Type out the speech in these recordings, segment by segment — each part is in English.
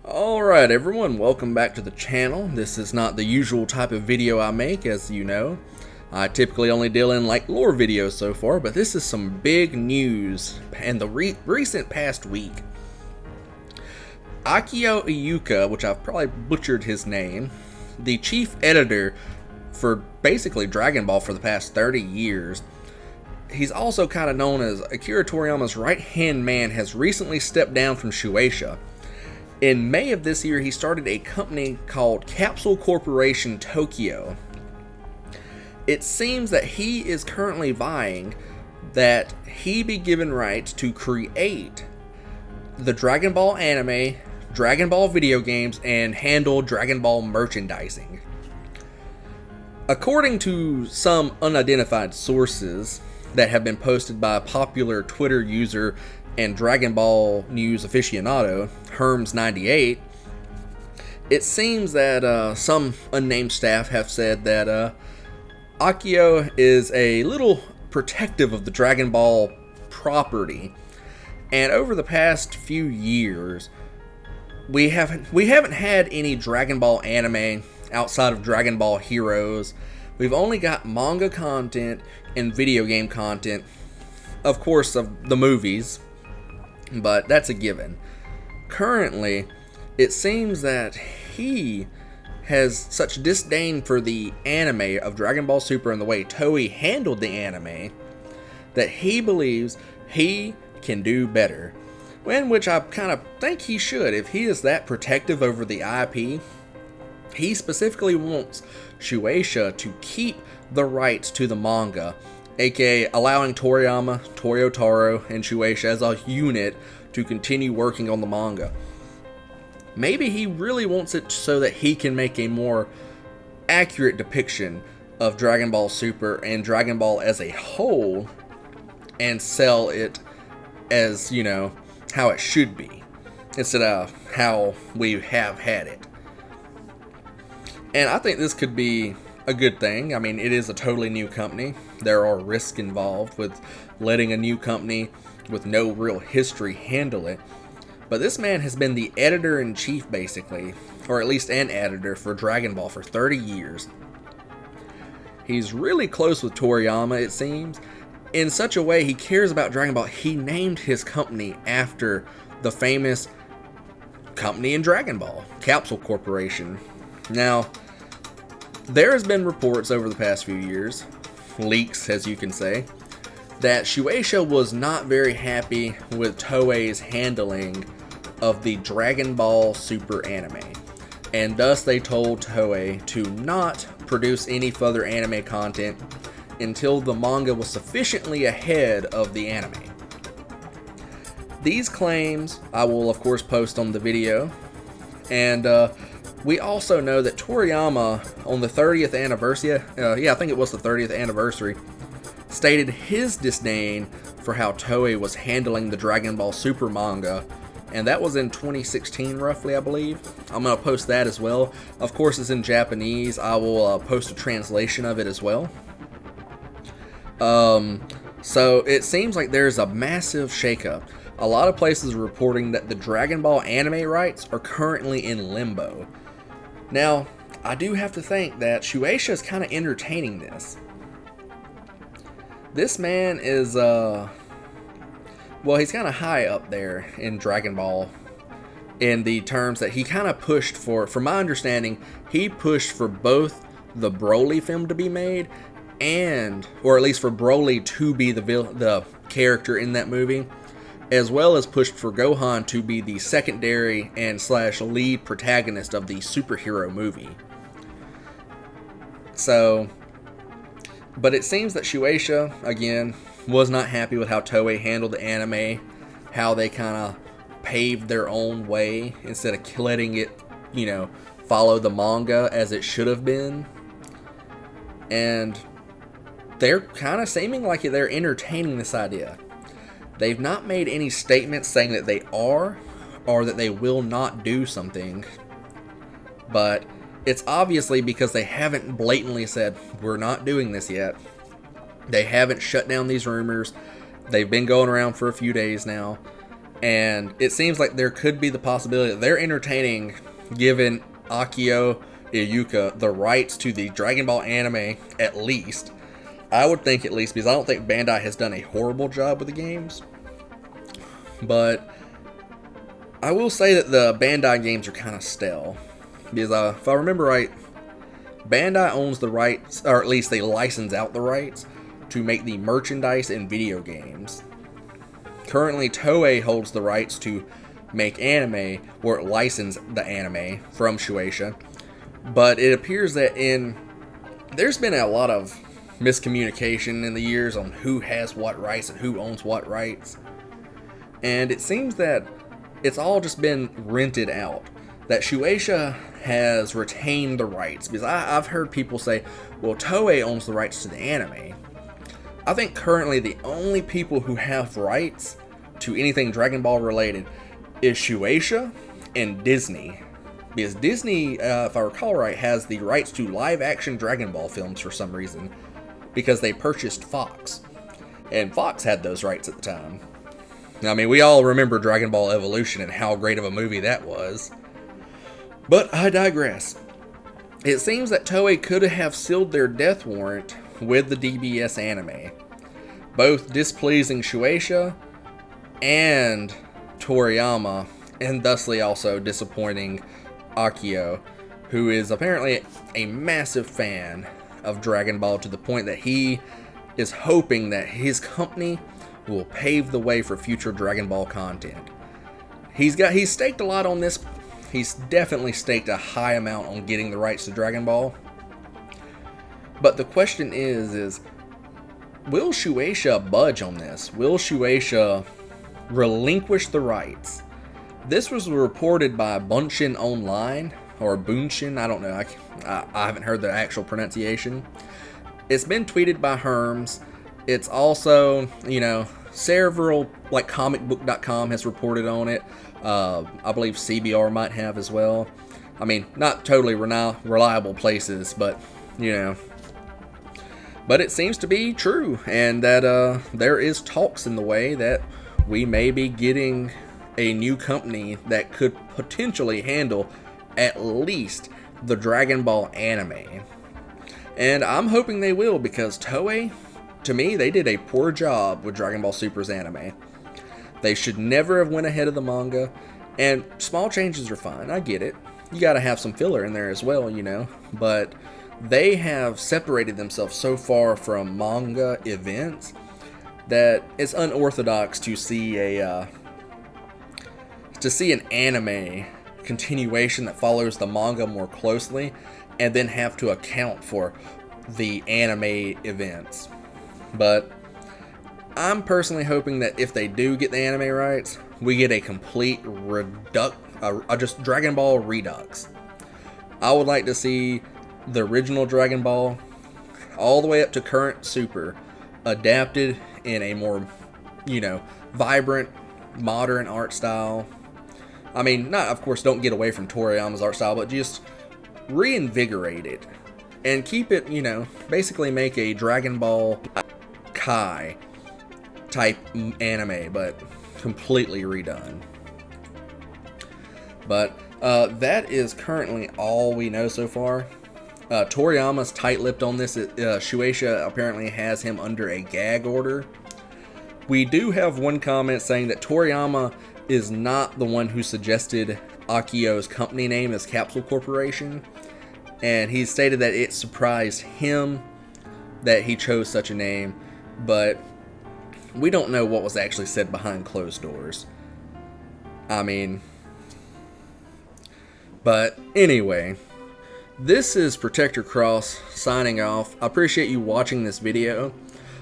Alright everyone, welcome back to the channel. This is not the usual type of video I make, as you know. I typically only deal in lore videos so far, but this is some big news in the recent past week. Akio Iyuka, which I've probably butchered his name, the chief editor for basically Dragon Ball for the past 30 years, he's also kind of known as Akira Toriyama's right-hand man, has recently stepped down from Shueisha. In May of this year, he started a company called Capsule Corporation Tokyo. It seems that he is currently vying that he be given rights to create the Dragon Ball anime, Dragon Ball video games, and handle Dragon Ball merchandising. According to some unidentified sources that have been posted by a popular Twitter user and Dragon Ball news aficionado, Herms98, it seems that some unnamed staff have said that Akio is a little protective of the Dragon Ball property, and over the past few years, we haven't had any Dragon Ball anime outside of Dragon Ball Heroes. We've only got manga content and video game content, of course, of the movies, but that's a given. Currently, it seems that he has such disdain for the anime of Dragon Ball Super and the way Toei handled the anime that he believes he can do better. In which I kind of think he should. If he is that protective over the IP, he specifically wants Shueisha to keep the rights to the manga, aka allowing Toriyama, Toyotaro, and Shueisha as a unit to continue working on the manga. Maybe he really wants it so that he can make a more accurate depiction of Dragon Ball Super and Dragon Ball as a whole and sell it as, you know, how it should be, instead of how we have had it. And I think this could be a good thing. I mean, it is a totally new company. There are risks involved with letting a new company with no real history handle it. But this man has been the editor-in-chief, basically, or at least an editor for Dragon Ball for 30 years. He's really close with Toriyama, it seems. In such a way, he cares about Dragon Ball. He named his company after the famous company in Dragon Ball, Capsule Corporation. Now, there has been reports over the past few years, leaks as you can say, that Shueisha was not very happy with Toei's handling of the Dragon Ball Super anime, and thus they told Toei to not produce any further anime content until the manga was sufficiently ahead of the anime. These claims I will of course post on the video, and we also know that Toriyama on the 30th anniversary, I think it was the 30th anniversary, stated his disdain for how Toei was handling the Dragon Ball Super manga, and that was in 2016 roughly, I believe. I'm going to post that as well. Of course, it's in Japanese. I will post a translation of it as well. So it seems like there's a massive shakeup. A lot of places are reporting that the Dragon Ball anime rights are currently in limbo. Now, I do have to think that Shueisha is kind of entertaining this. This man is, well, he's kind of high up there in Dragon Ball in the terms that he kind of pushed for, from my understanding, he pushed for both the Broly film to be made and, or at least for Broly to be the character in that movie, as well as pushed for Gohan to be the secondary and / lead protagonist of the superhero movie. So, but it seems that Shueisha, again, was not happy with how Toei handled the anime, how they kind of paved their own way instead of letting it, you know, follow the manga as it should have been. And they're kind of seeming like they're entertaining this idea. They've not made any statements saying that they are or that they will not do something, but it's obviously because they haven't blatantly said, we're not doing this yet. They haven't shut down these rumors. They've been going around for a few days now. And it seems like there could be the possibility that they're entertaining giving Akio Iyuka the rights to the Dragon Ball anime, at least. I would think at least, because I don't think Bandai has done a horrible job with the games. But I will say that the Bandai games are kind of stale. Because if I remember right, Bandai owns the rights, or at least they license out the rights, to make the merchandise in video games. Currently, Toei holds the rights to make anime, or license the anime from Shueisha. But it appears that there's been a lot of miscommunication in the years on who has what rights and who owns what rights. And it seems that it's all just been rented out. That Shueisha has retained the rights. Because I've heard people say, well, Toei owns the rights to the anime. I think currently the only people who have rights to anything Dragon Ball related is Shueisha and Disney. Because Disney, if I recall right, has the rights to live-action Dragon Ball films for some reason. Because they purchased Fox. And Fox had those rights at the time. I mean, we all remember Dragon Ball Evolution and how great of a movie that was. But I digress. It seems that Toei could have sealed their death warrant with the DBS anime, both displeasing Shueisha and Toriyama, and thusly also disappointing Akio, who is apparently a massive fan of Dragon Ball to the point that he is hoping that his company will pave the way for future Dragon Ball content. He's staked a lot on this. He's definitely staked a high amount on getting the rights to Dragon Ball. But the question is will Shueisha budge on this? Will Shueisha relinquish the rights? This was reported by Bunshin Online, or Bunshin, I don't know. I haven't heard the actual pronunciation. It's been tweeted by Herms. It's also, several, like comicbook.com has reported on it. I believe CBR might have as well. I mean, not totally reliable places, but, But it seems to be true, and that there is talks in the way that we may be getting a new company that could potentially handle at least the Dragon Ball anime. And I'm hoping they will, because Toei, to me, they did a poor job with Dragon Ball Super's anime. They should never have went ahead of the manga, and small changes are fine, I get it. You gotta have some filler in there as well, but they have separated themselves so far from manga events that it's unorthodox to see an anime continuation that follows the manga more closely and then have to account for the anime events. But I'm personally hoping that if they do get the anime rights, we get a complete just Dragon Ball Redux. I would like to see the original Dragon Ball all the way up to current Super adapted in a more, vibrant, modern art style. I mean, of course, don't get away from Toriyama's art style, but just reinvigorate it and keep it, basically make a Dragon Ball Kai type anime, but completely redone. But that is currently all we know so far. Toriyama's tight-lipped on this. Shueisha apparently has him under a gag order. We do have one comment saying that Toriyama is not the one who suggested Akio's company name as Capsule Corporation, and he stated that it surprised him that he chose such a name, but we don't know what was actually said behind closed doors. But anyway, this is Protector Cross signing off. I appreciate you watching this video.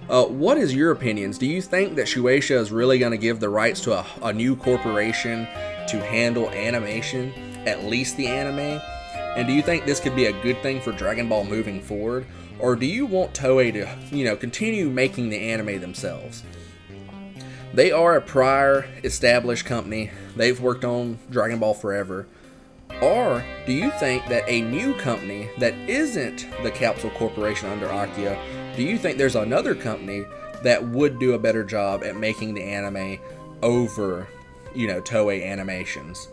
What is your opinions? Do you think that Shueisha is really going to give the rights to a new corporation to handle animation, at least the anime? And do you think this could be a good thing for Dragon Ball moving forward? Or do you want Toei to, continue making the anime themselves? They are a prior established company. They've worked on Dragon Ball forever. Or do you think that a new company that isn't the Capsule Corporation under Akio, do you think there's another company that would do a better job at making the anime over Toei animations.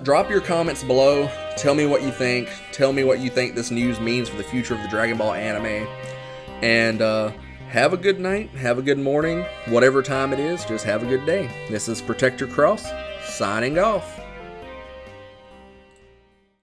Drop your comments below. Tell me what you think. Tell me what you think this news means for the future of the Dragon Ball anime. And have a good night. Have a good morning. Whatever time it is, just have a good day. This is Protector Cross, signing off.